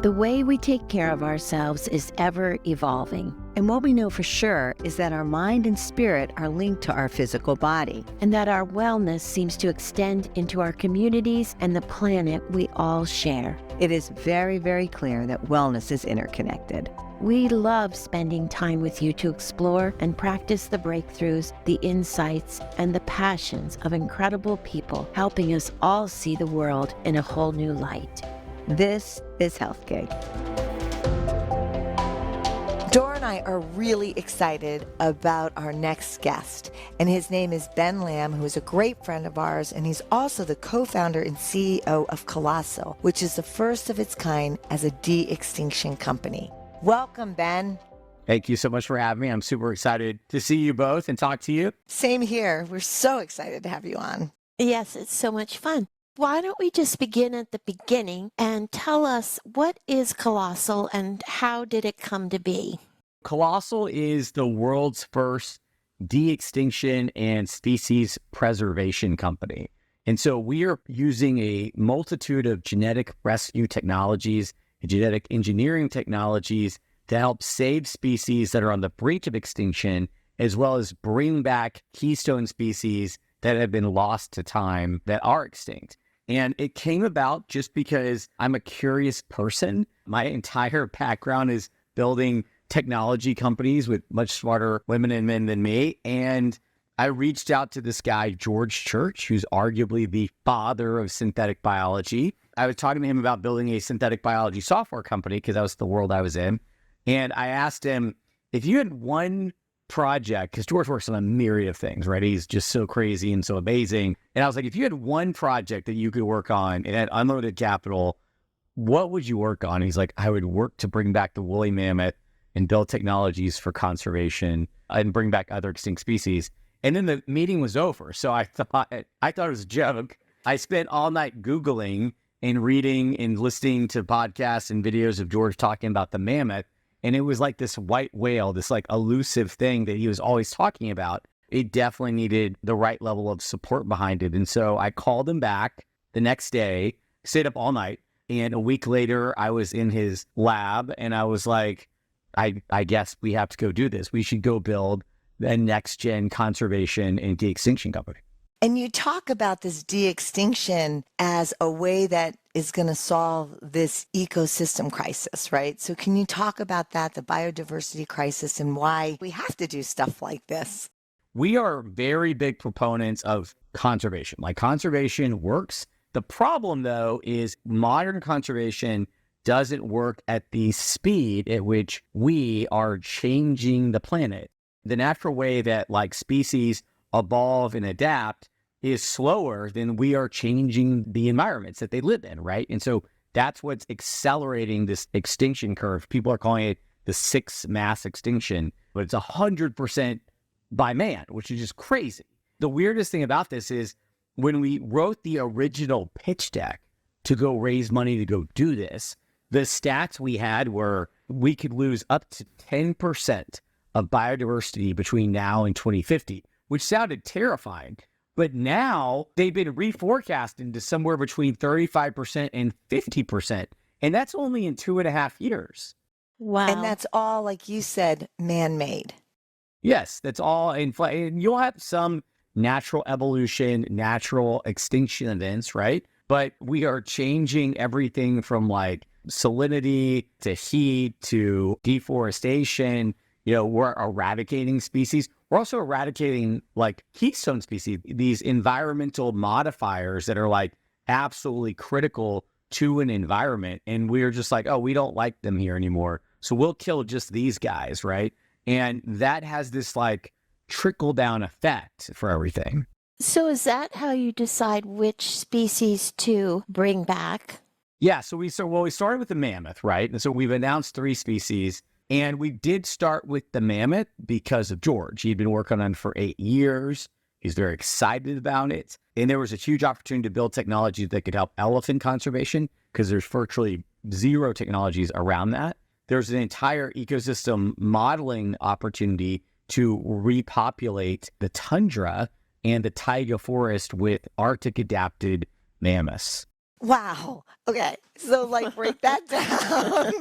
The way we take care of ourselves is ever evolving. And what we know for sure is that our mind and spirit are linked to our physical body, and that our wellness seems to extend into our communities and the planet we all share. It is very, very clear that wellness is interconnected. We love spending time with you to explore and practice the breakthroughs, the insights, and the passions of incredible people helping us all see the world in a whole new light. This is Health Gig. Doro and I are really excited about our next guest, and his name is Ben Lamm, who is a great friend of ours, and he's also the co-founder and CEO of Colossal, which is the first of its kind as a de-extinction company. Welcome, Ben. Thank you so much for having me. I'm super excited to see you both and talk to you. Same here. We're so excited to have you on. Yes, it's so much fun. Why don't we just begin at the beginning and tell us what is Colossal and how did it come to be? Colossal is the world's first de-extinction and species preservation company. And so we are using a multitude of genetic rescue technologies and genetic engineering technologies to help save species that are on the brink of extinction, as well as bring back keystone species that have been lost to time that are extinct. And it came about just because I'm a curious person. My entire background is building technology companies with much smarter women and men than me. And I reached out to this guy, George Church, who's arguably the father of synthetic biology. I was talking to him about building a synthetic biology software company because that was the world I was in. And I asked him, if you had one project, because George works on a myriad of things, right? He's just so crazy and so amazing. And I was like, if you had one project that you could work on and had unlimited capital, what would you work on? And he's like, I would work to bring back the woolly mammoth and build technologies for conservation and bring back other extinct species. And then the meeting was over. So I thought it was a joke. I spent all night Googling and reading and listening to podcasts and videos of George talking about the mammoth. And it was like this white whale, this like elusive thing that he was always talking about. It definitely needed the right level of support behind it. And so I called him back the next day, stayed up all night. And a week later, I was in his lab and I was like, I guess we have to go do this. We should go build a next-gen conservation and de-extinction company. And you talk about this de-extinction as a way that is going to solve this ecosystem crisis, right? So can you talk about that, the biodiversity crisis, and why we have to do stuff like this? We are very big proponents of conservation. Like, conservation works. The problem, though, is modern conservation doesn't work at the speed at which we are changing the planet. The natural way that like species evolve and adapt is slower than we are changing the environments that they live in, right? And so that's what's accelerating this extinction curve. People are calling it the sixth mass extinction, but it's 100% by man, which is just crazy. The weirdest thing about this is when we wrote the original pitch deck to go raise money to go do this, the stats we had were we could lose up to 10% of biodiversity between now and 2050, which sounded terrifying. But now they've been reforecasted to somewhere between 35% and 50%. And that's only in 2.5 years. Wow. And that's all, like you said, man-made. Yes, that's all. And you'll have some natural evolution, natural extinction events, right? But we are changing everything from like salinity to heat to deforestation. You know, we're eradicating species. We're also eradicating like keystone species, these environmental modifiers that are like absolutely critical to an environment. And we're just like, oh, we don't like them here anymore. So we'll kill just these guys, right? And that has this like trickle down effect for everything. So is that how you decide which species to bring back? Yeah, so we started with the mammoth, right? And so we've announced 3 species. And we did start with the mammoth because of George. He'd been working on it for 8 years. He's very excited about it. And there was a huge opportunity to build technology that could help elephant conservation because there's virtually zero technologies around that. There's an entire ecosystem modeling opportunity to repopulate the tundra and the taiga forest with Arctic adapted mammoths. Wow. Okay. So like break that down.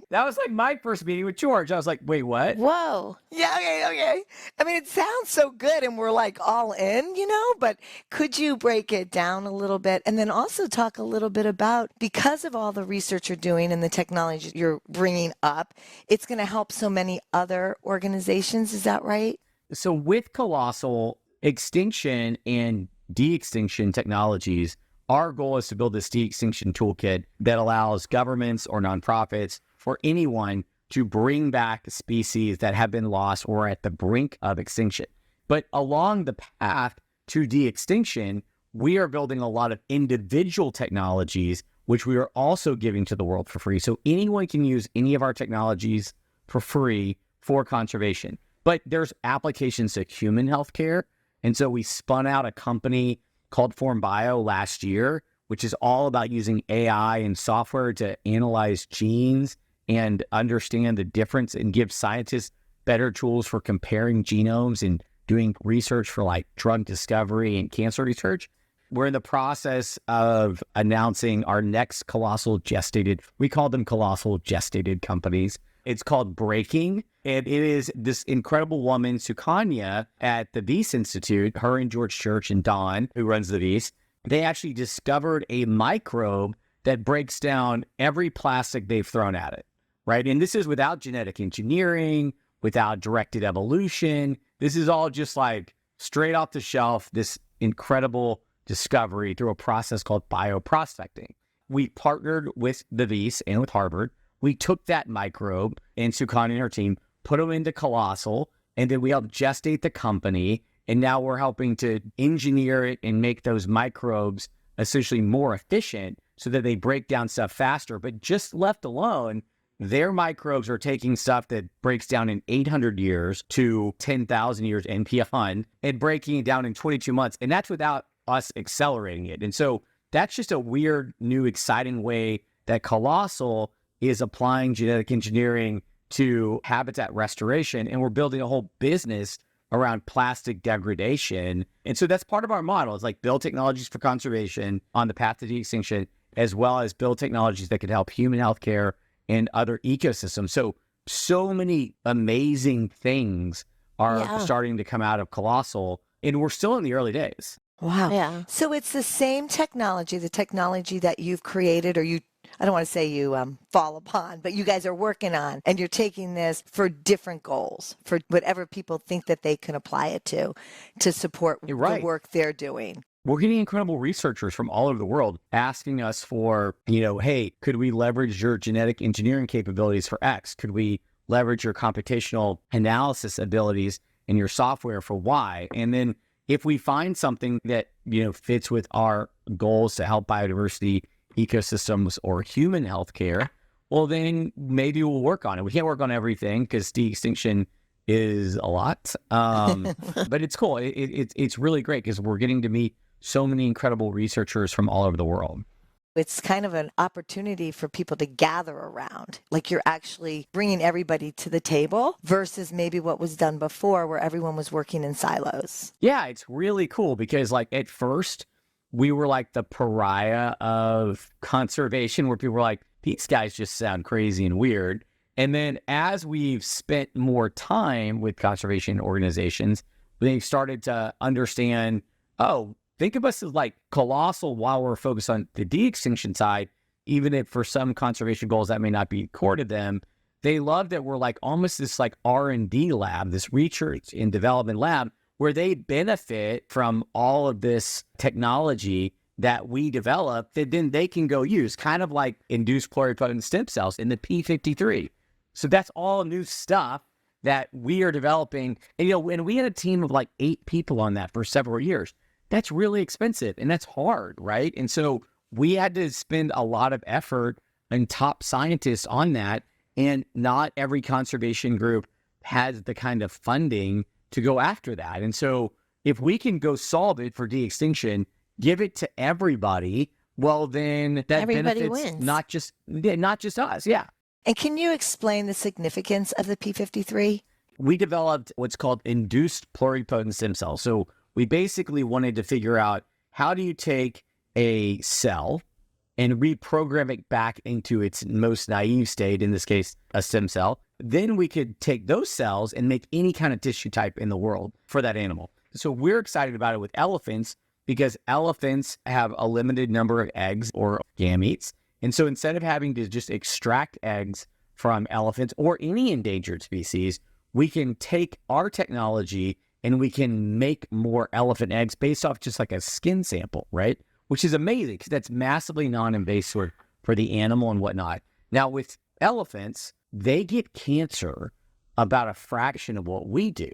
That was like my first meeting with George. I was like, wait, what? Whoa. Yeah, okay. I mean, it sounds so good and we're like all in, but could you break it down a little bit and then also talk a little bit about because of all the research you're doing and the technology you're bringing up, it's going to help so many other organizations. Is that right? So with Colossal, extinction and de-extinction technologies, our goal is to build this de-extinction toolkit that allows governments or nonprofits for anyone to bring back species that have been lost or at the brink of extinction. But along the path to de-extinction, we are building a lot of individual technologies, which we are also giving to the world for free. So anyone can use any of our technologies for free for conservation. But there's applications to human healthcare. And so we spun out a company called Form Bio last year, which is all about using AI and software to analyze genes and understand the difference and give scientists better tools for comparing genomes and doing research for like drug discovery and cancer research. We're in the process of announcing our next colossal gestated, we call them colossal gestated companies. It's called Breaking, and it is this incredible woman, Sukanya, at the Wyss Institute, her and George Church and Don, who runs the Wyss, they actually discovered a microbe that breaks down every plastic they've thrown at it, right? And this is without genetic engineering, without directed evolution. This is all just like straight off the shelf, this incredible discovery through a process called bioprospecting. We partnered with the Wyss and with Harvard. We took that microbe and Sukanya and her team, put them into Colossal, and then we helped gestate the company. And now we're helping to engineer it and make those microbes essentially more efficient so that they break down stuff faster. But just left alone, their microbes are taking stuff that breaks down in 800 years to 10,000 years and beyond and breaking it down in 22 months. And that's without us accelerating it. And so that's just a weird, new, exciting way that Colossal is applying genetic engineering to habitat restoration. And we're building a whole business around plastic degradation. And so that's part of our model. It's like build technologies for conservation on the path to de-extinction, as well as build technologies that could help human healthcare and other ecosystems. So many amazing things are starting to come out of Colossal, and we're still in the early days. Wow. Yeah. So it's the same technology, the technology that you've created, or I don't want to say you fall upon, but you guys are working on, and you're taking this for different goals, for whatever people think that they can apply it to support the work they're doing. We're getting incredible researchers from all over the world asking us for, hey, could we leverage your genetic engineering capabilities for X? Could we leverage your computational analysis abilities in your software for Y? And then if we find something that, fits with our goals to help biodiversity ecosystems or human healthcare, well, then maybe we'll work on it. We can't work on everything because de-extinction is a lot, but it's cool. It's really great because we're getting to meet so many incredible researchers from all over the world. It's kind of an opportunity for people to gather around. Like you're actually bringing everybody to the table versus maybe what was done before where everyone was working in silos. Yeah, it's really cool because like at first we were like the pariah of conservation where people were like, these guys just sound crazy and weird. And then as we've spent more time with conservation organizations, they've started to understand, think of us as like Colossal while we're focused on the de-extinction side, even if for some conservation goals that may not be core to them. They love that we're like almost this like R&D lab, this research and development lab where they benefit from all of this technology that we develop that then they can go use, kind of like induced pluripotent stem cells in the P53. So that's all new stuff that we are developing. And, when we had a team of like 8 people on that for several years, that's really expensive and that's hard, right? And so we had to spend a lot of effort and top scientists on that. And not every conservation group has the kind of funding to go after that. And so if we can go solve it for de-extinction, give it to everybody, well, then that everybody benefits wins. not just us. Yeah. And can you explain the significance of the P53? We developed what's called induced pluripotent stem cells. So we basically wanted to figure out how do you take a cell and reprogram it back into its most naive state, in this case, a stem cell, then we could take those cells and make any kind of tissue type in the world for that animal. So we're excited about it with elephants because elephants have a limited number of eggs or gametes. And so instead of having to just extract eggs from elephants or any endangered species, we can take our technology and we can make more elephant eggs based off just like a skin sample, right? Which is amazing because that's massively non-invasive for the animal and whatnot. Now with elephants, they get cancer about a fraction of what we do.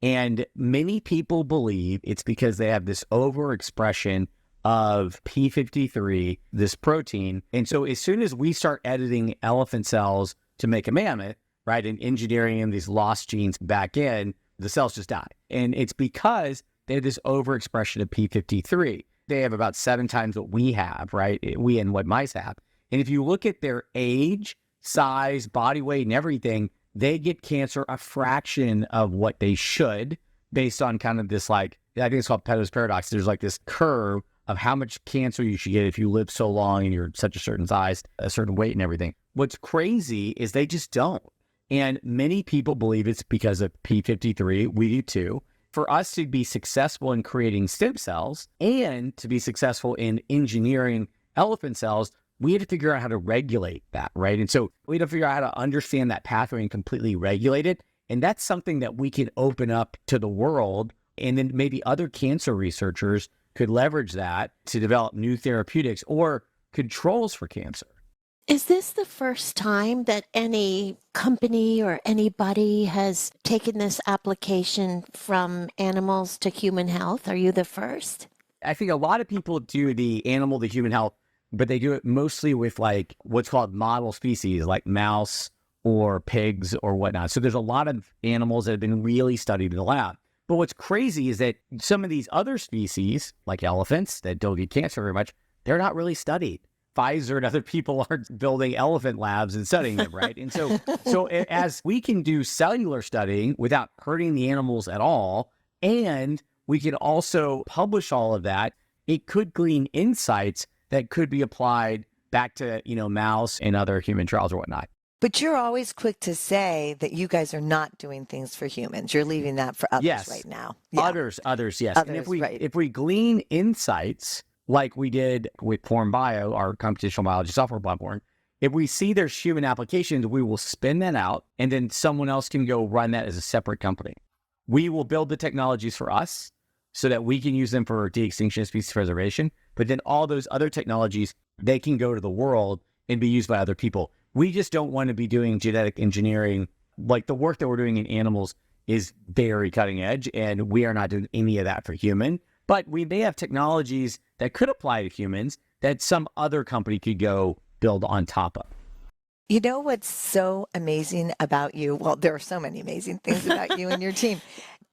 And many people believe it's because they have this overexpression of P53, this protein. And so as soon as we start editing elephant cells to make a mammoth, right, and engineering these lost genes back in, the cells just die. And it's because they have this overexpression of P53. They have about 7 times what we have, right? We and what mice have. And if you look at their age, size, body weight, and everything, they get cancer a fraction of what they should based on kind of this, like, I think it's called Petto's paradox. There's like this curve of how much cancer you should get if you live so long and you're such a certain size, a certain weight and everything. What's crazy is they just don't. And many people believe it's because of P53. We do too. For us to be successful in creating stem cells and to be successful in engineering elephant cells, we had to figure out how to regulate that, right? And so we had to figure out how to understand that pathway and completely regulate it. And that's something that we can open up to the world. And then maybe other cancer researchers could leverage that to develop new therapeutics or controls for cancer. Is this the first time that any company or anybody has taken this application from animals to human health? Are you the first? I think a lot of people do the animal to human health, but they do it mostly with like what's called model species, like mouse or pigs or whatnot. So there's a lot of animals that have been really studied in the lab. But what's crazy is that some of these other species, like elephants that don't get cancer very much, they're not really studied. Pfizer and other people aren't building elephant labs and studying them, right? And so as we can do cellular studying without hurting the animals at all, and we can also publish all of that, it could glean insights that could be applied back to, mouse and other human trials or whatnot. But you're always quick to say that you guys are not doing things for humans. You're leaving that for others right now. Yeah. Others, yes. Others, and if we glean insights like we did with Form Bio, our computational biology software platform, if we see there's human applications, we will spin that out and then someone else can go run that as a separate company. We will build the technologies for us so that we can use them for de-extinction and species preservation. But then all those other technologies, they can go to the world and be used by other people. We just don't want to be doing genetic engineering. Like the work that we're doing in animals is very cutting edge, and we are not doing any of that for human. But we may have technologies that could apply to humans that some other company could go build on top of. You know what's so amazing about you? Well, there are so many amazing things about you and your team.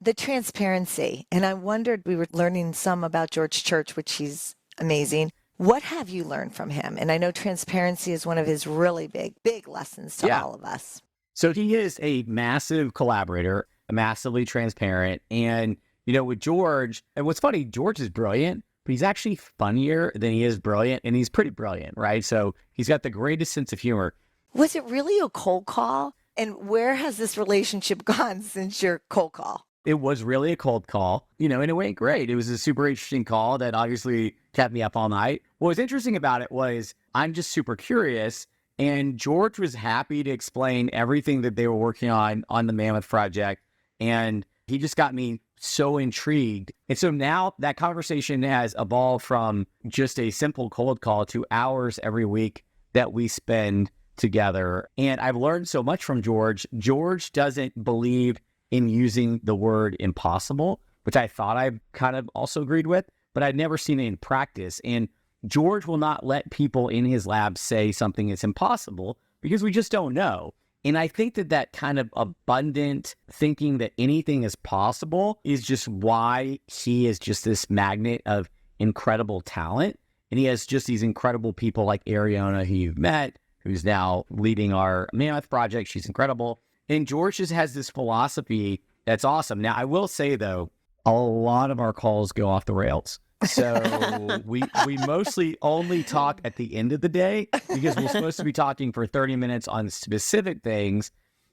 The transparency. And I wondered, we were learning some about George Church, which he's amazing. What have you learned from him? And I know transparency is one of his really big lessons to all of us. So he is a massive collaborator, massively transparent. And, with George, and what's funny, George is brilliant, but he's actually funnier than he is brilliant. And he's pretty brilliant, right? So he's got the greatest sense of humor. Was it really a cold call? And where has this relationship gone since your cold call? It was really a cold call, and it went great. It was a super interesting call that obviously kept me up all night. What was interesting about it was I'm just super curious, and George was happy to explain everything that they were working on the Mammoth project, and he just got me so intrigued. And so now that conversation has evolved from just a simple cold call to hours every week that we spend together. And I've learned so much from George. George doesn't believe in using the word impossible, which I thought I kind of also agreed with, but I'd never seen it in practice. And George will not let people in his lab say something is impossible because we just don't know. And I think that kind of abundant thinking that anything is possible is just why he is just this magnet of incredible talent. And he has just these incredible people like Ariana, who you've met, who's now leading our Mammoth project. She's incredible. And George just has this philosophy that's awesome. Now, I will say, though, a lot of our calls go off the rails. So we mostly only talk at the end of the day because we're supposed to be talking for 30 minutes on specific things.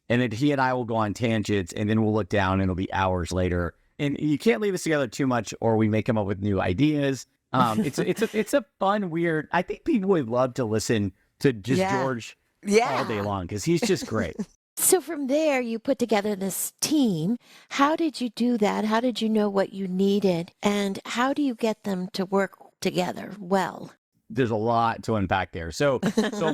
And then he and I will go on tangents, and then we'll look down and it'll be hours later. And you can't leave us together too much or we may come up with new ideas. It's a fun, weird, I think people would love to listen to just George all day long because he's just great. So from there, you put together this team. How did you do that? How did you know what you needed? And how do you get them to work together well? There's a lot to unpack there. So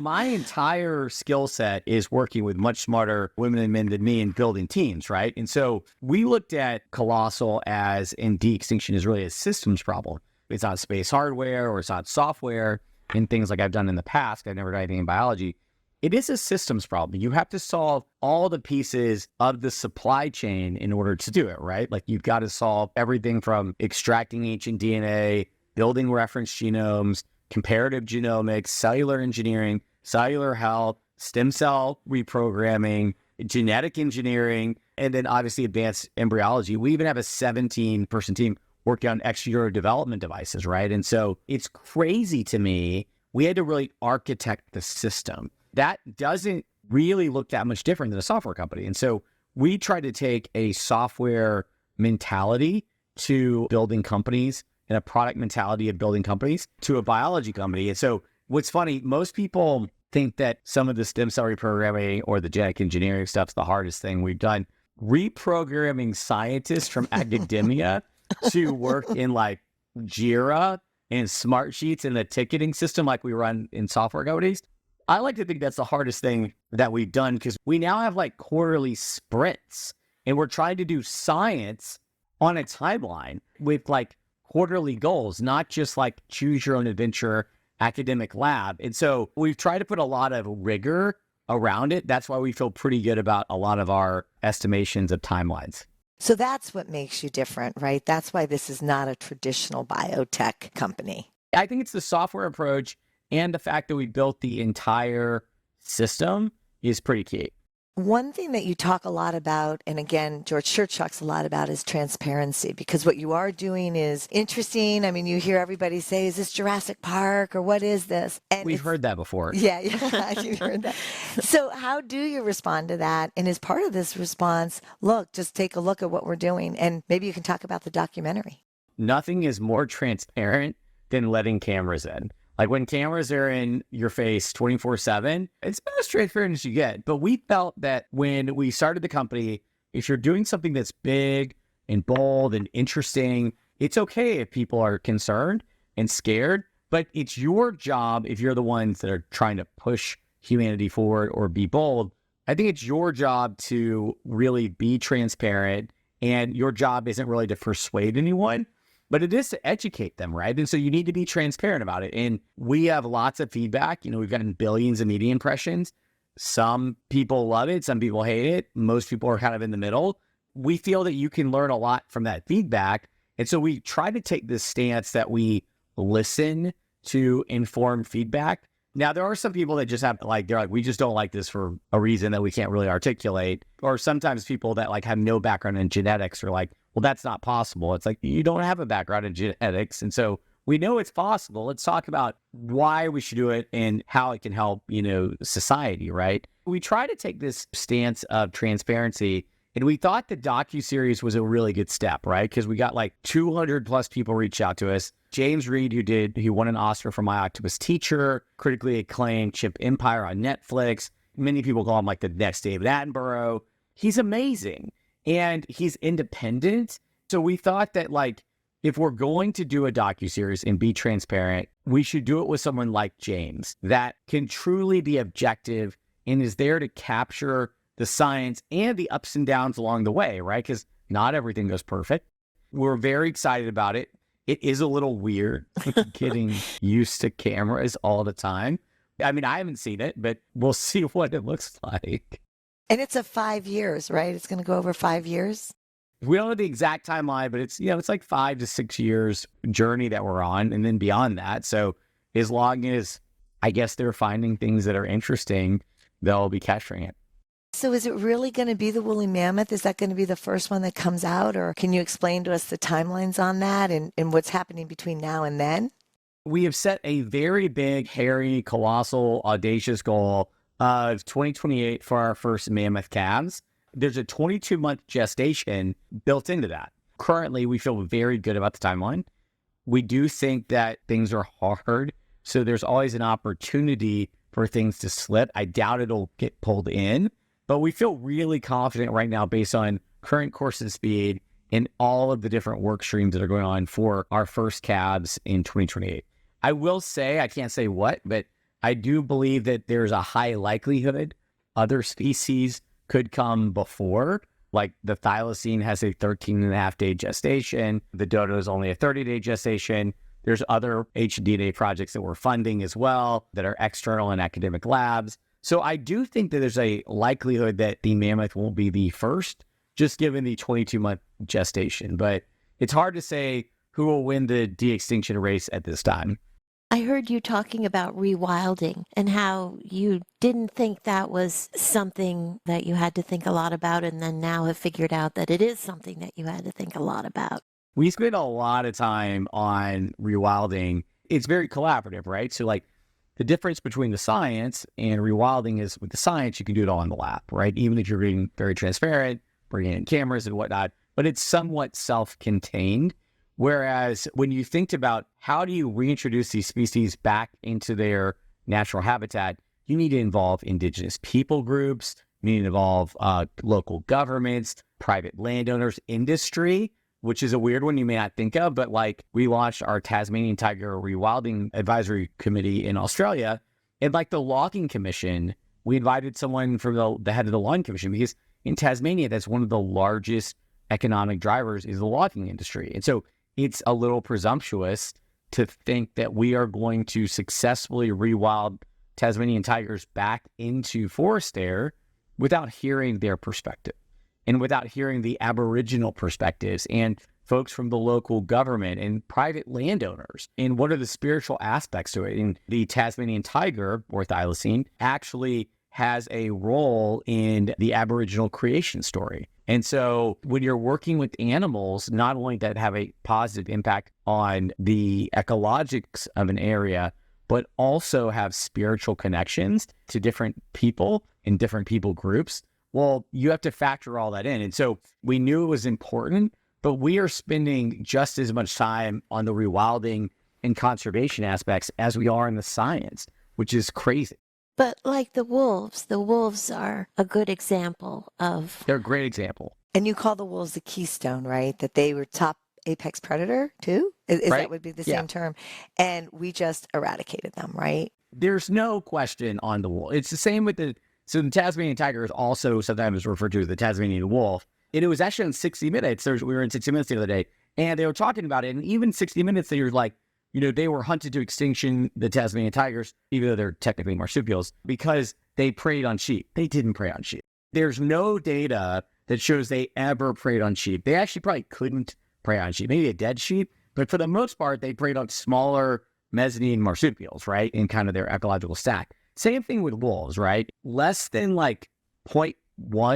my entire skill set is working with much smarter women and men than me in building teams, right? And so we looked at Colossal as, and de-extinction is really a systems problem. It's not space hardware or it's not software and things like I've done in the past. I've never done anything in biology. It is a systems problem. You have to solve all the pieces of the supply chain in order to do it, right? Like you've got to solve everything from extracting ancient DNA, building reference genomes, comparative genomics, cellular engineering, cellular health, stem cell reprogramming, genetic engineering, and then obviously advanced embryology. We even have a 17-person team working on ex vivo development devices, right? And so it's crazy to me. We had to really architect the system. That doesn't really look that much different than a software company. And so we try to take a software mentality to building companies and a product mentality of building companies to a biology company. And so what's funny, most people think that some of the stem cell reprogramming or the genetic engineering stuff's the hardest thing we've done. Reprogramming scientists from academia to work in like Jira and Smartsheets and the ticketing system like we run in software companies. I like to think that's the hardest thing that we've done because we now have like quarterly sprints and we're trying to do science on a timeline with like quarterly goals, not just like choose your own adventure academic lab. And so we've tried to put a lot of rigor around it. That's why we feel pretty good about a lot of our estimations of timelines. So that's what makes you different, right? That's why this is not a traditional biotech company. I think it's the software approach and the fact that we built the entire system is pretty key. One thing that you talk a lot about, and again, George Church talks a lot about, is transparency, because what you are doing is interesting. I mean, you hear everybody say, is this Jurassic Park or what is this? And we've heard that before. Yeah, you've heard that. So how do you respond to that? And as part of this response, look, just take a look at what we're doing. And maybe you can talk about the documentary. Nothing is more transparent than letting cameras in. Like when cameras are in your face 24/7, it's about as transparent as you get. But we felt that when we started the company, if you're doing something that's big and bold and interesting, it's okay if people are concerned and scared, but it's your job if you're the ones that are trying to push humanity forward or be bold. I think it's your job to really be transparent, and your job isn't really to persuade anyone, but it is to educate them, right? And so you need to be transparent about it. And we have lots of feedback. You know, we've gotten billions of media impressions. Some people love it. Some people hate it. Most people are kind of in the middle. We feel that you can learn a lot from that feedback. And so we try to take this stance that we listen to informed feedback. Now, there are some people that just have they're like, we just don't like this for a reason that we can't really articulate. Or sometimes people that like have no background in genetics are like, well, that's not possible. It's like, you don't have a background in genetics. And so we know it's possible. Let's talk about why we should do it and how it can help, society, right? We try to take this stance of transparency, and we thought the docuseries was a really good step, right? Because we got like 200 plus people reach out to us. James Reed, who won an Oscar for My Octopus Teacher, critically acclaimed Chimp Empire on Netflix. Many people call him like the next David Attenborough. He's amazing. And he's independent. So we thought that if we're going to do a docuseries and be transparent, we should do it with someone like James that can truly be objective and is there to capture the science and the ups and downs along the way, right? Because not everything goes perfect. We're very excited about it. It is a little weird getting used to cameras all the time. I mean, I haven't seen it, but we'll see what it looks like. And it's a 5 years, right? It's going to go over 5 years. We don't know the exact timeline, but it's like 5 to 6 years journey that we're on, and then beyond that. So as long as I guess they're finding things that are interesting, they'll be capturing it. So is it really going to be the woolly mammoth? Is that going to be the first one that comes out? Or can you explain to us the timelines on that and what's happening between now and then? We have set a very big, hairy, colossal, audacious goal of 2028 for our first mammoth calves. There's a 22-month gestation built into that. Currently, we feel very good about the timeline. We do think that things are hard, so there's always an opportunity for things to slip. I doubt it'll get pulled in, but we feel really confident right now based on current course and speed and all of the different work streams that are going on for our first calves in 2028. I will say, I can't say what, but I do believe that there's a high likelihood other species could come before. Like the thylacine has a 13.5-day gestation. The dodo is only a 30-day gestation. There's other HDNA projects that we're funding as well that are external in academic labs. So I do think that there's a likelihood that the mammoth won't be the first, just given the 22-month gestation. But it's hard to say who will win the de-extinction race at this time. I heard you talking about rewilding and how you didn't think that was something that you had to think a lot about, and then now have figured out that it is something that you had to think a lot about. We spend a lot of time on rewilding. It's very collaborative, right? So like the difference between the science and rewilding is with the science, you can do it all in the lab, right? Even if you're being very transparent, bringing in cameras and whatnot, but it's somewhat self-contained. Whereas when you think about how do you reintroduce these species back into their natural habitat, you need to involve indigenous people groups, you need to involve local governments, private landowners, industry, which is a weird one you may not think of, but like we launched our Tasmanian Tiger Rewilding Advisory Committee in Australia, and like the Logging Commission, we invited someone from the head of the Logging Commission, because in Tasmania, that's one of the largest economic drivers is the logging industry. And so it's a little presumptuous to think that we are going to successfully rewild Tasmanian tigers back into forest there without hearing their perspective and without hearing the Aboriginal perspectives and folks from the local government and private landowners. And what are the spiritual aspects to it? And the Tasmanian tiger, or thylacine, actually has a role in the Aboriginal creation story. And so when you're working with animals, not only that have a positive impact on the ecologics of an area, but also have spiritual connections to different people and different people groups, well, you have to factor all that in. And so we knew it was important, but we are spending just as much time on the rewilding and conservation aspects as we are in the science, which is crazy. But like the wolves are a good example of... They're a great example. And you call the wolves the keystone, right? That they were top apex predator too? Is right? That would be the same term? And we just eradicated them, right? There's no question on the wolf. It's the same with so the Tasmanian tiger is also sometimes referred to as the Tasmanian wolf. And it was actually on 60 Minutes. We were in 60 Minutes the other day, and they were talking about it. And even 60 Minutes, they were like, they were hunted to extinction, the Tasmanian tigers, even though they're technically marsupials, because they preyed on sheep. They didn't prey on sheep. There's no data that shows they ever preyed on sheep. They actually probably couldn't prey on sheep, maybe a dead sheep, but for the most part, they preyed on smaller mezzanine marsupials, right, in kind of their ecological stack. Same thing with wolves, right? Less than like 0.1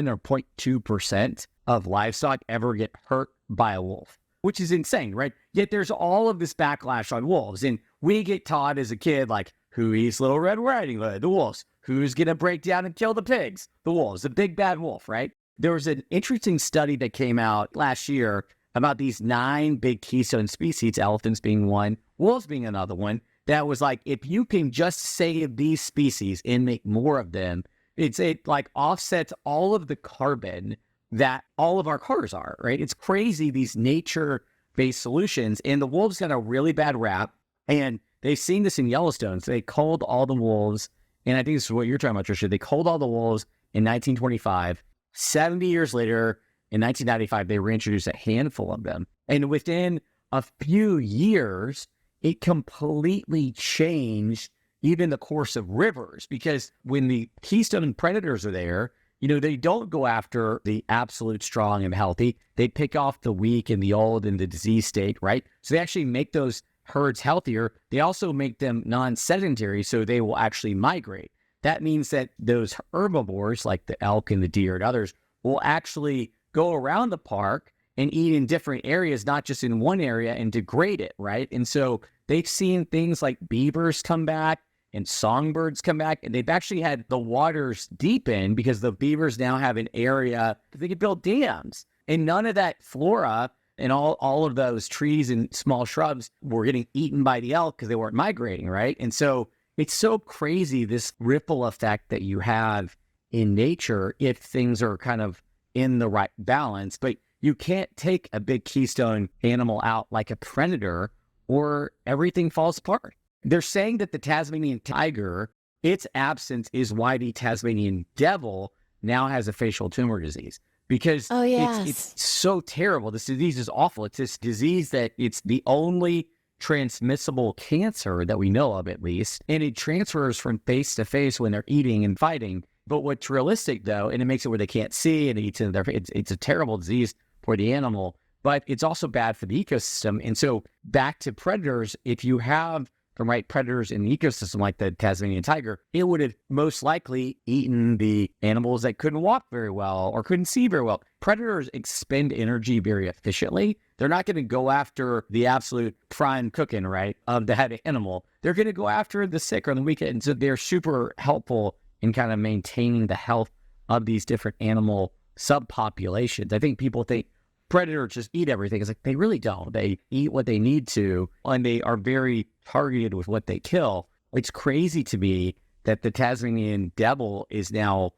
or 0.2% of livestock ever get hurt by a wolf, which is insane, right? Yet there's all of this backlash on wolves. And we get taught as a kid, like, who eats Little Red Riding Hood? The wolves. Who's going to break down and kill the pigs? The wolves, the big bad wolf, right? There was an interesting study that came out last year about these 9 big keystone species, elephants being one, wolves being another one, that was like, if you can just save these species and make more of them, it like offsets all of the carbon that all of our cars are, right? It's crazy, these nature-based solutions. And the wolves got a really bad rap. And they've seen this in Yellowstone. So they culled all the wolves. And I think this is what you're talking about, Tricia. They culled all the wolves in 1925. 70 years later, in 1995, they reintroduced a handful of them. And within a few years, it completely changed even the course of rivers. Because when the keystone predators are there, they don't go after the absolute strong and healthy. They pick off the weak and the old and the disease state, right? So they actually make those herds healthier. They also make them non-sedentary, so they will actually migrate. that means that those herbivores, like the elk and the deer and others, will actually go around the park and eat in different areas, not just in one area, and degrade it, right? And so they've seen things like beavers come back and songbirds come back, and they've actually had the waters deepen because the beavers now have an area that they can build dams. And none of that flora and all of those trees and small shrubs were getting eaten by the elk because they weren't migrating, right? And so it's so crazy, this ripple effect that you have in nature if things are kind of in the right balance. But you can't take a big keystone animal out like a predator or everything falls apart. They're saying that the Tasmanian tiger, its absence is why the Tasmanian devil now has a facial tumor disease. Because it's so terrible. This disease is awful. It's this disease that it's the only transmissible cancer that we know of, at least. And it transfers from face to face when they're eating and fighting. But what's realistic, though, and it makes it where they can't see and it eats in their face, it's a terrible disease for the animal, but it's also bad for the ecosystem. And so back to predators, if you have the right predators in the ecosystem like the Tasmanian tiger, it would have most likely eaten the animals that couldn't walk very well or couldn't see very well. Predators expend energy very efficiently. They're not going to go after the absolute prime cooking, right, of that animal. They're going to go after the sick or the weak. And so they're super helpful in kind of maintaining the health of these different animal subpopulations. I think people think predators just eat everything. It's like, they really don't. They eat what they need to, and they are very targeted with what they kill. It's crazy to me that the Tasmanian devil is now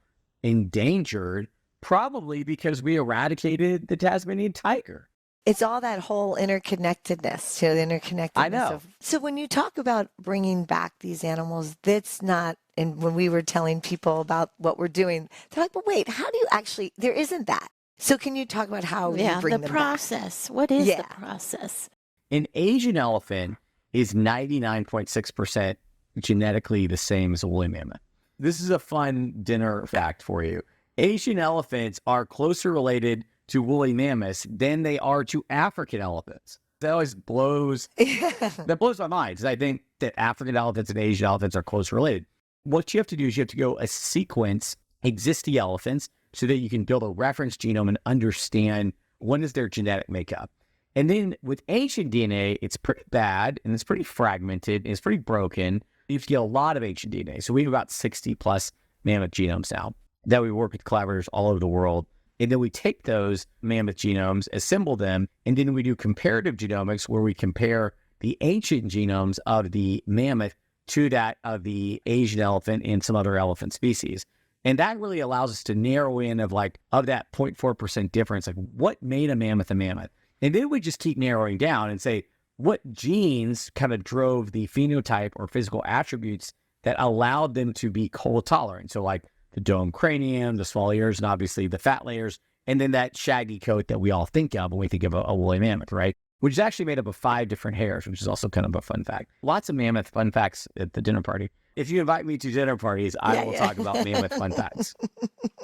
endangered, probably because we eradicated the Tasmanian tiger. It's all that whole interconnectedness, the interconnectedness. I know. So when you talk about bringing back these animals, that's not, and when we were telling people about what we're doing, they're like, but wait, how do you actually, there isn't that. So can you talk about how you bring them process. Back? What is the process? An Asian elephant is 99.6% genetically the same as a woolly mammoth. This is a fun dinner fact for you. Asian elephants are closer related to woolly mammoths than they are to African elephants. That always blows my mind, because I think that African elephants and Asian elephants are close related. What you have to do is you have to go sequence existing elephants so that you can build a reference genome and understand what is their genetic makeup. And then with ancient DNA, it's pretty bad and it's pretty fragmented and it's pretty broken. You have to get a lot of ancient DNA. So we have about 60 plus mammoth genomes now that we work with collaborators all over the world. And then we take those mammoth genomes, assemble them, and then we do comparative genomics where we compare the ancient genomes of the mammoth to that of the Asian elephant and some other elephant species. And that really allows us to narrow in of that 0.4% difference, like what made a mammoth a mammoth. And then we just keep narrowing down and say, what genes kind of drove the phenotype or physical attributes that allowed them to be cold tolerant? So like the dome cranium, the small ears, and obviously the fat layers, and then that shaggy coat that we all think of when we think of a woolly mammoth, right? Which is actually made up of 5 different hairs, which is also kind of a fun fact. Lots of mammoth fun facts at the dinner party. If you invite me to dinner parties, I will talk about mammoth fun facts.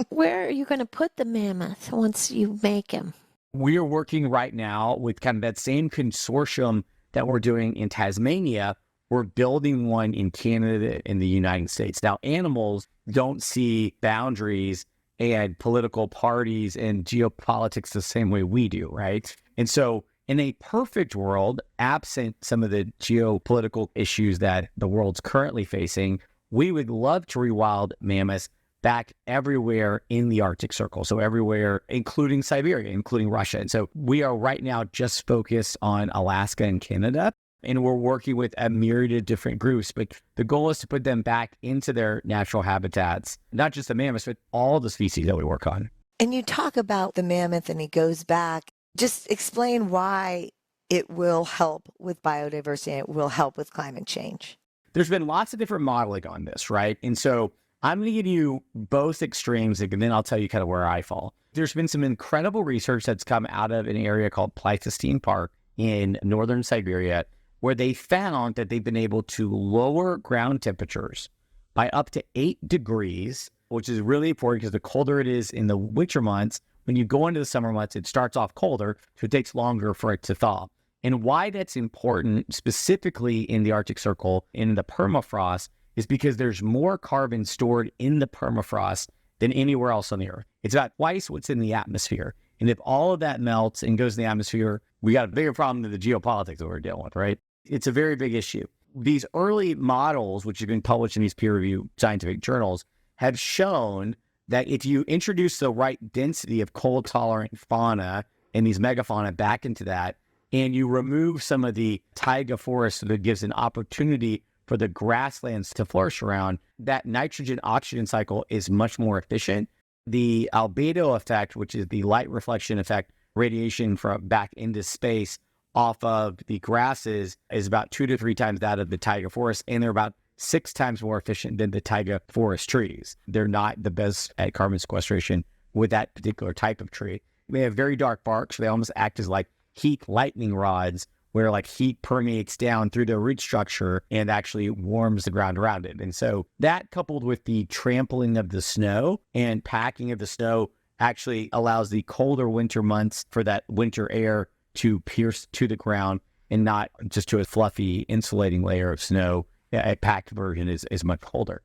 Where are you going to put the mammoth once you make him? We are working right now with kind of that same consortium that we're doing in Tasmania. We're building one in Canada and the United States. Now, animals don't see boundaries and political parties and geopolitics the same way we do, right? And so in a perfect world, absent some of the geopolitical issues that the world's currently facing, we would love to rewild mammoths back everywhere in the Arctic Circle. So everywhere, including Siberia, including Russia. And so we are right now just focused on Alaska and Canada, and we're working with a myriad of different groups. But the goal is to put them back into their natural habitats, not just the mammoths, but all the species that we work on. And you talk about the mammoth and he goes back. Just explain why it will help with biodiversity and it will help with climate change. There's been lots of different modeling on this, right? And so I'm going to give you both extremes, and then I'll tell you kind of where I fall. There's been some incredible research that's come out of an area called Pleistocene Park in northern Siberia, where they found that they've been able to lower ground temperatures by up to 8 degrees, which is really important because the colder it is in the winter months, when you go into the summer months, it starts off colder, so it takes longer for it to thaw. And why that's important, specifically in the Arctic Circle, in the permafrost, is because there's more carbon stored in the permafrost than anywhere else on the Earth. It's about twice what's in the atmosphere. And if all of that melts and goes in the atmosphere, we got a bigger problem than the geopolitics that we're dealing with, right? It's a very big issue. These early models, which have been published in these peer-reviewed scientific journals, have shown that if you introduce the right density of cold-tolerant fauna and these megafauna back into that, and you remove some of the taiga forest that gives an opportunity for the grasslands to flourish around, that nitrogen-oxygen cycle is much more efficient. The albedo effect, which is the light reflection effect, radiation from back into space off of the grasses, is about 2 to 3 times that of the taiga forest, and they're about 6 times more efficient than the taiga forest trees. They're not the best at carbon sequestration with that particular type of tree. They have very dark bark, so they almost act as like heat lightning rods, where like heat permeates down through the root structure and actually warms the ground around it. And so that, coupled with the trampling of the snow and packing of the snow, actually allows the colder winter months for that winter air to pierce to the ground and not just to a fluffy insulating layer of snow. A packed version is much colder.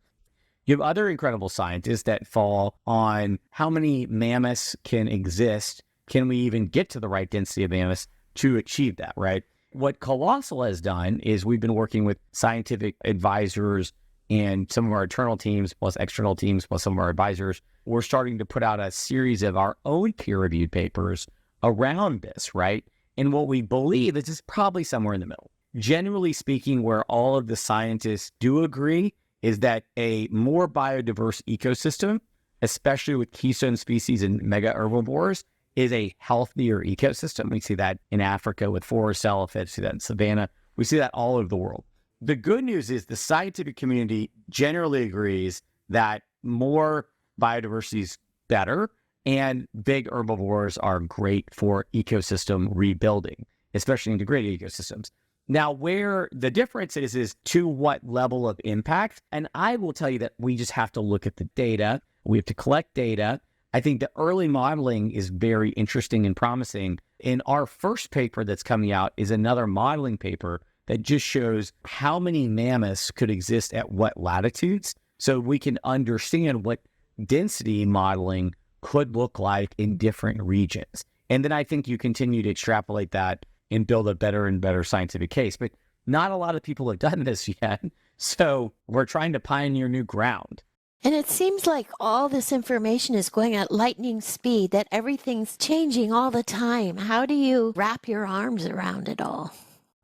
You have other incredible scientists that fall on how many mammoths can exist. Can we even get to the right density of mammoths to achieve that, right? What Colossal has done is we've been working with scientific advisors and some of our internal teams, plus external teams, plus some of our advisors. We're starting to put out a series of our own peer-reviewed papers around this, right? And what we believe is it's probably somewhere in the middle. Generally speaking, where all of the scientists do agree is that a more biodiverse ecosystem, especially with keystone species and mega herbivores, is a healthier ecosystem. We see that in Africa with forest elephants, we see that in savanna. We see that all over the world. The good news is the scientific community generally agrees that more biodiversity is better, and big herbivores are great for ecosystem rebuilding, especially integrated ecosystems. Now, where the difference is to what level of impact. And I will tell you that we just have to look at the data. We have to collect data. I think the early modeling is very interesting and promising. In our first paper that's coming out is another modeling paper that just shows how many mammoths could exist at what latitudes, so we can understand what density modeling could look like in different regions. And then I think you continue to extrapolate that and build a better and better scientific case. But not a lot of people have done this yet. So we're trying to pioneer new ground. And it seems like all this information is going at lightning speed, that everything's changing all the time. How do you wrap your arms around it all?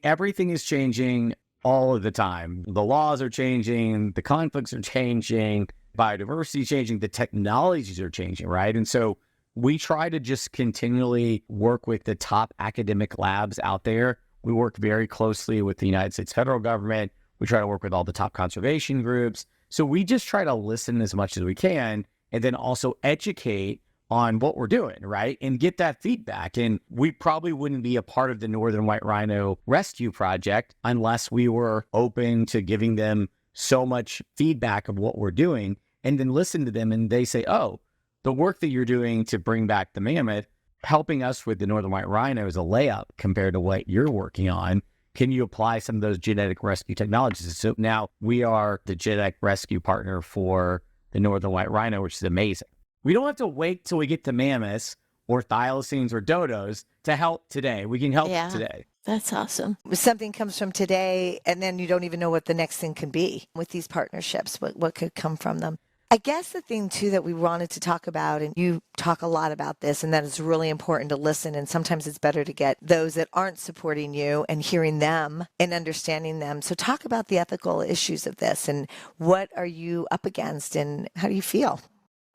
Everything is changing all of the time. The laws are changing, the conflicts are changing, biodiversity is changing, the technologies are changing, right? And so we try to just continually work with the top academic labs out there. We work very closely with the United States federal government. We try to work with all the top conservation groups. So we just try to listen as much as we can and then also educate on what we're doing, right? And get that feedback. And we probably wouldn't be a part of the Northern White Rhino Rescue Project unless we were open to giving them so much feedback of what we're doing and then listen to them and they say, oh, the work that you're doing to bring back the mammoth, helping us with the Northern White Rhino is a layup compared to what you're working on. Can you apply some of those genetic rescue technologies? So now we are the genetic rescue partner for the Northern White Rhino, which is amazing. We don't have to wait till we get to mammoths or thylacines or dodos to help today. We can help today. That's awesome. Something comes from today, and then you don't even know what the next thing can be with these partnerships, what could come from them. I guess the thing, too, that we wanted to talk about, and you talk a lot about this, and that it's really important to listen. And sometimes it's better to get those that aren't supporting you and hearing them and understanding them. So talk about the ethical issues of this and what are you up against and how do you feel?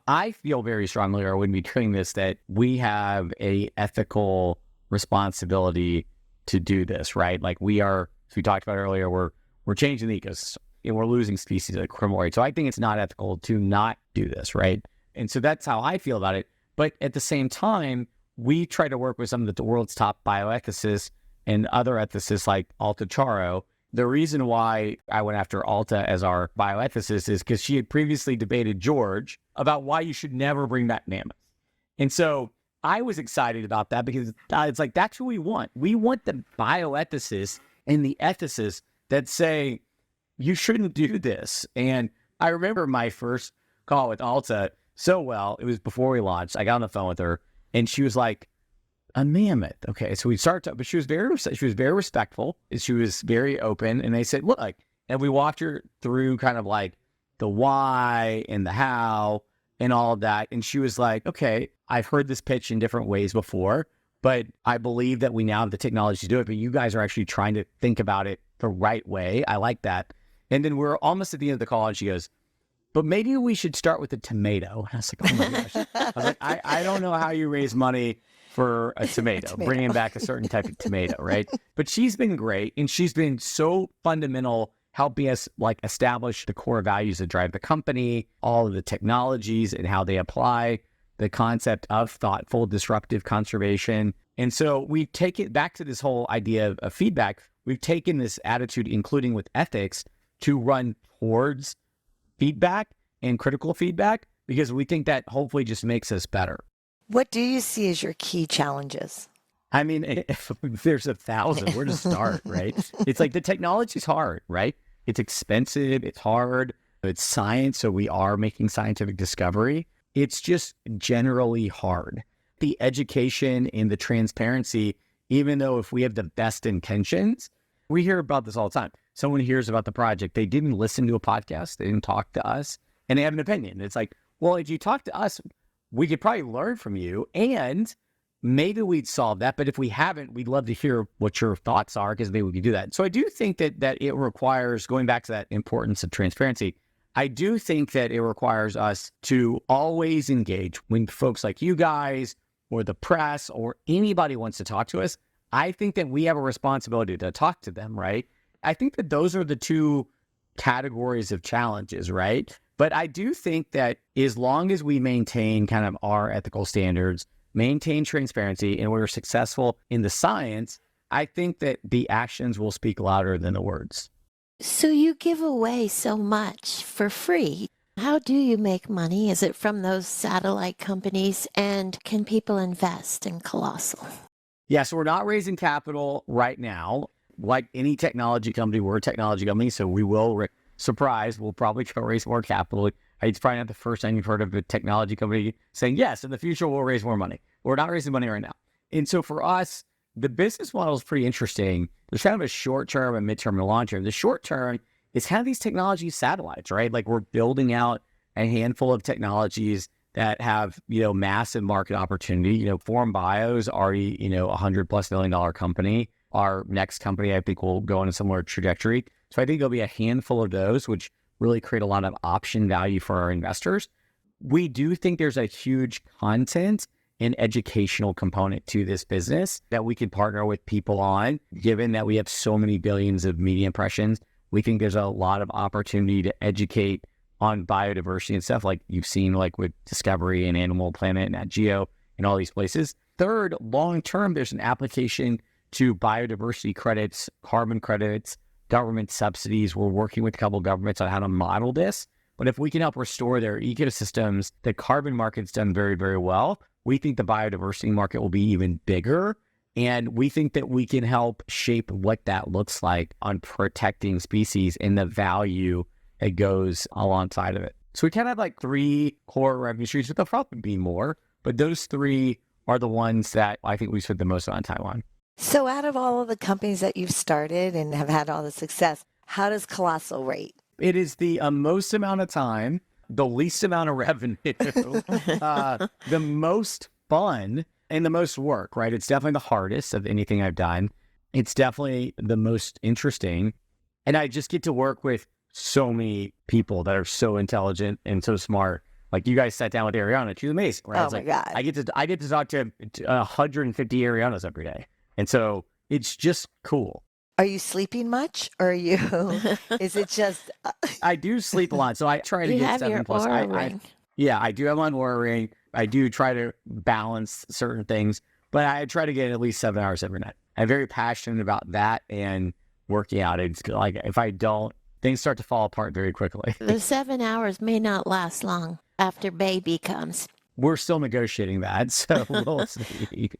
I feel very strongly, or I wouldn't be doing this, that we have a ethical responsibility to do this, right? Like we are, as we talked about earlier, we're changing the ecosystem. And we're losing species at a criminal rate. So I think it's not ethical to not do this, right? And so that's how I feel about it. But at the same time, we try to work with some of the world's top bioethicists and other ethicists like Alta Charo. The reason why I went after Alta as our bioethicist is because she had previously debated George about why you should never bring back mammoths. And so I was excited about that because it's like, that's what we want. We want the bioethicists and the ethicists that say, you shouldn't do this. And I remember my first call with Alta so well. It was before we launched. I got on the phone with her and she was like, a mammoth. Okay. So we started to, but she was very respectful. She was very open. And they said, look, and we walked her through kind of like the why and the how and all of that. And she was like, okay, I've heard this pitch in different ways before, but I believe that we now have the technology to do it. But you guys are actually trying to think about it the right way. I like that. And then we're almost at the end of the call and she goes, but maybe we should start with the tomato. And I was like, oh my gosh. I was like, I don't know how you raise money for a tomato, bringing back a certain type of tomato, right? But she's been great. And she's been so fundamental, helping us like establish the core values that drive the company, all of the technologies and how they apply, the concept of thoughtful, disruptive conservation. And so we take it back to this whole idea of feedback. We've taken this attitude, including with ethics, to run towards feedback and critical feedback, because we think that hopefully just makes us better. What do you see as your key challenges? I mean, if there's 1,000, where to start, right? It's like the technology's hard, right? It's expensive, it's hard, it's science, so we are making scientific discovery. It's just generally hard. The education and the transparency, even though if we have the best intentions, we hear about this all the time. Someone hears about the project, they didn't listen to a podcast, they didn't talk to us, and they have an opinion. It's like, well, if you talk to us, we could probably learn from you, and maybe we'd solve that. But if we haven't, we'd love to hear what your thoughts are, because maybe we could do that. So I do think that it requires, going back to that importance of transparency, I do think that it requires us to always engage when folks like you guys or the press or anybody wants to talk to us. I think that we have a responsibility to talk to them, right? I think that those are the two categories of challenges, right? But I do think that as long as we maintain kind of our ethical standards, maintain transparency, and we're successful in the science, I think that the actions will speak louder than the words. So you give away so much for free. How do you make money? Is it from those satellite companies? And can people invest in Colossal? Yeah, so we're not raising capital right now. Like any technology company, we're a technology company, so we will, we'll probably go raise more capital. It's probably not the first time you've heard of a technology company saying, yes, in the future, we'll raise more money. We're not raising money right now. And so for us, the business model is pretty interesting. There's kind of a short term, a midterm, and a long term. The short term is kind of these technology satellites, right? Like we're building out a handful of technologies that have, massive market opportunity. Forum Bio is already, $100+ million company. Our next company, I think, will go on a similar trajectory. So I think there'll be a handful of those, which really create a lot of option value for our investors. We do think there's a huge content and educational component to this business that we can partner with people on, given that we have so many billions of media impressions. We think there's a lot of opportunity to educate on biodiversity and stuff like you've seen like with Discovery and Animal Planet and Nat Geo and all these places. Third, long-term, there's an application to biodiversity credits, carbon credits, government subsidies. We're working with a couple of governments on how to model this. But if we can help restore their ecosystems, the carbon market's done very, very well. We think the biodiversity market will be even bigger. And we think that we can help shape what that looks like on protecting species and the value that goes alongside of it. So we kind of have like 3 core revenue streams, but there'll probably be more. But those 3 are the ones that I think we spent the most amount of time on. So out of all of the companies that you've started and have had all the success, how does Colossal rate? It is the most amount of time, the least amount of revenue, the most fun, and the most work, right? It's definitely the hardest of anything I've done. It's definitely the most interesting. And I just get to work with so many people that are so intelligent and so smart. Like you guys sat down with Ariana. She's amazing, right? Oh my God. I get to talk to 150 Arianas every day. And so it's just cool. Are you sleeping much, or are you? Is it just? I do sleep a lot, so I try to get 7+. I do have my Oura ring. I do try to balance certain things, but I try to get at least 7 hours every night. I'm very passionate about that and working out. It's like if I don't, things start to fall apart very quickly. The 7 hours may not last long after baby comes. We're still negotiating that, so we'll see.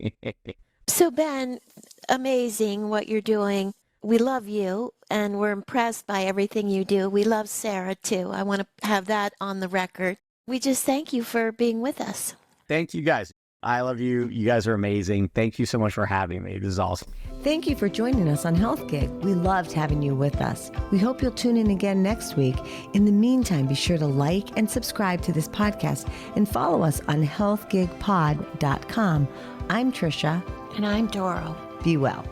So Ben, amazing what you're doing. We love you and we're impressed by everything you do. We love Sarah too. I want to have that on the record. We just thank you for being with us. Thank you guys. I love you. You guys are amazing. Thank you so much for having me. This is awesome. Thank you for joining us on Health Gig. We loved having you with us. We hope you'll tune in again next week. In the meantime, be sure to like and subscribe to this podcast and follow us on healthgigpod.com. I'm Tricia. And I'm Doro. Be well.